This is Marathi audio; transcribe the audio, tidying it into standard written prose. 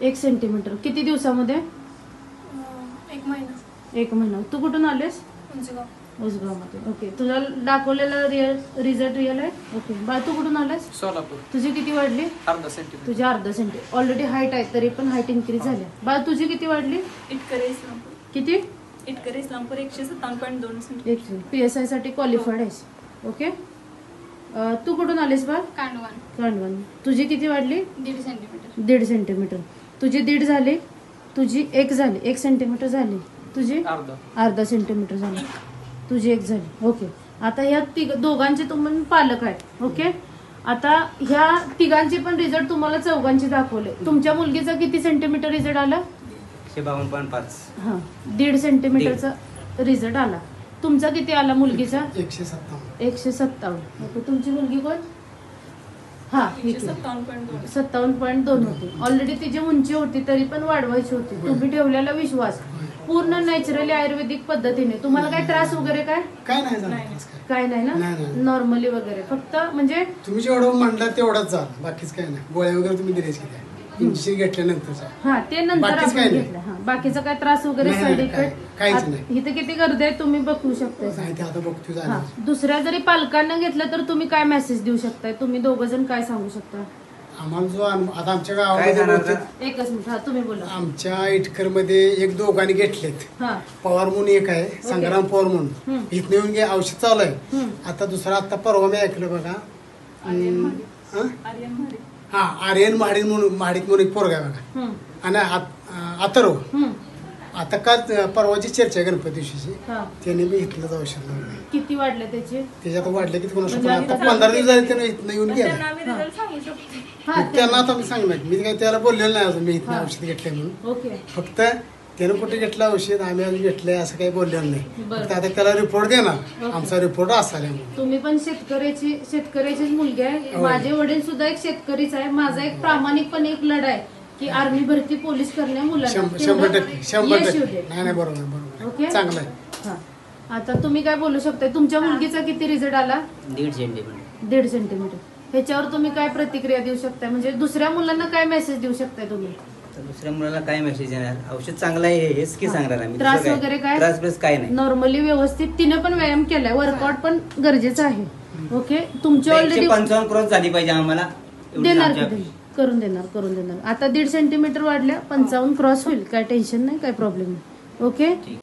1 सेंटीमीटर. किती दिवसामध्ये? 1 महिना. 1 महिना. तू कुठून आलेस? उसगावमध्ये. ओके. तुला दाखवलेला रिझल्ट रिअल आहे? ओके. बाळ तू कुठून आलास? सोलापूर. तुझी किती वाढली? अर्धा सेंटीमीटर. तुझी अर्धा सेंटीमीटर. ऑलरेडी हाईट आहे तरी पण हाईट इन्क्रीज झाली. बाळ तुझी किती वाढली? इटकरे इस्लामपूर. किती? इटकरे इस्लामपूर 157.2 सेंटीमीटर. PSI साठी क्वालिफाईड आहेस. ओके. तू कुठून आलीस बाळ? कांडवन. तुझी किती वाढली? 1.5 सेंटीमीटर. 1.5 सेंटीमीटर. तुझी 1.5 झाली. तुझी 1 झाली. 1 सेंटीमीटर झाली. तुझी अर्धा सेंटीमीटर झाली. तुझी 1 झाली. ओके. आता ह्या दोघांचे तुम्ही पालक आहेत. ओके. आता ह्या तिघांचे पण रिझल्ट तुम्हाला चौघांचे दाखवले. तुमच्या मुलगीचा किती सेंटीमीटर रिझल्ट आला? 52.5. हा, 1.5 सेंटीमीटरचा रिझल्ट आला. तुमचा किती आला मुलगीचा? 157. ओके. तुमची मुलगी कोण? हा, 57.2 होती. ऑलरेडी तिची उंची होती तरी पण वाढवायची होती. तुम्ही ठेवलेला विश्वास पूर्ण नॅचरली आयुर्वेदिक पद्धतीने. तुम्हाला काय त्रास वगैरे काय नाही ना? नॉर्मली वगैरे फक्त म्हणजे तुम्ही जेवढं म्हणलं तेवढंच झालं. बाकीच काय नाही. गोळ्या वगैरे तुम्ही दिलेच इंजेक्शन घेतल्यानंतर. हा, ते नंतर आपण घेतलं. हा, बाकीचा काय त्रास वगैरे साईड इफेक्ट इथे किती गर्दी आहे तुम्ही बघू शकता. दुसऱ्या जरी पालकांना घेतलं तर तुम्ही काय मेसेज देऊ शकताय? तुम्ही दोघ जण काय सांगू शकता? आम्हाला जो आता आमच्या गावामध्ये एकच मिनिट. हा, तुम्ही बोला. आमच्या इटकर मध्ये 1 दोघांनी घेतलेत. पवार म्हणून एक आहे, संग्राम पवार म्हणून. इथं येऊन घे औषध चालू आहे. आता दुसरा आता परवा मी ऐकलं बघा. हा, आर्यन महाडिक म्हणून एक पोरगा आहे बघा. आणि अथर्व. आता का परवाची चर्चा आहे गणपती दिवशीची. त्याने मी इथलंच औषध लावलं. किती वाढले त्याच्यात वाढले किती कोणाला? आता 15 दिवस झाले त्याने इथनं येऊन गेला. त्यांना आता मी सांगणार. मी काही त्याला बोललेलं नाही अजून मी इथनं औषध घेतलंय म्हणून. ओके. फक्त त्यानं कुठे घेतलं औषध आम्ही अजून घेतलंय असं काही बोललेलं नाही. फक्त आता त्याला रिपोर्ट देणार. आमचा रिपोर्ट असा आहे. तुम्ही पण शेतकऱ्याचीच मुलगी आहे. माझे वडील सुद्धा एक शेतकरीच आहे. माझा एक प्रामाणिकपणे एक लढा आहे की आर्मी भरती पोलीस करण्या मुलांना 100% नाही. बरोबर. ओके. चांगलं आहे. आता तुम्ही काय बोलू शकता? तुमच्या मुलगीचा किती रिझल्ट आला? 1.5 सेंटीमीटर. 1.5 सेंटीमीटर. ह्याच्यावर तुम्ही काय प्रतिक्रिया देऊ शकता? म्हणजे दुसऱ्या मुलांना काय मेसेज देऊ शकताय तुम्ही? दुसऱ्या मुलाला काय मेसेज येणार? औषध चांगलं आहे हेच की सांगणार आम्ही. त्रास वगैरे काय? त्रास काय नाही. नॉर्मली व्यवस्थित. तिने पण व्यायाम केलाय. वर्कआउट पण गरजेचं आहे. ओके. तुमची ऑलरेडी 155 क्रॉस झाली पाहिजे आम्हाला. करून देणार. आता 1.5 सेंटीमीटर वाढल्या. 55 क्रॉस होईल. काय टेन्शन नाही, काय प्रॉब्लेम नाही. ओके.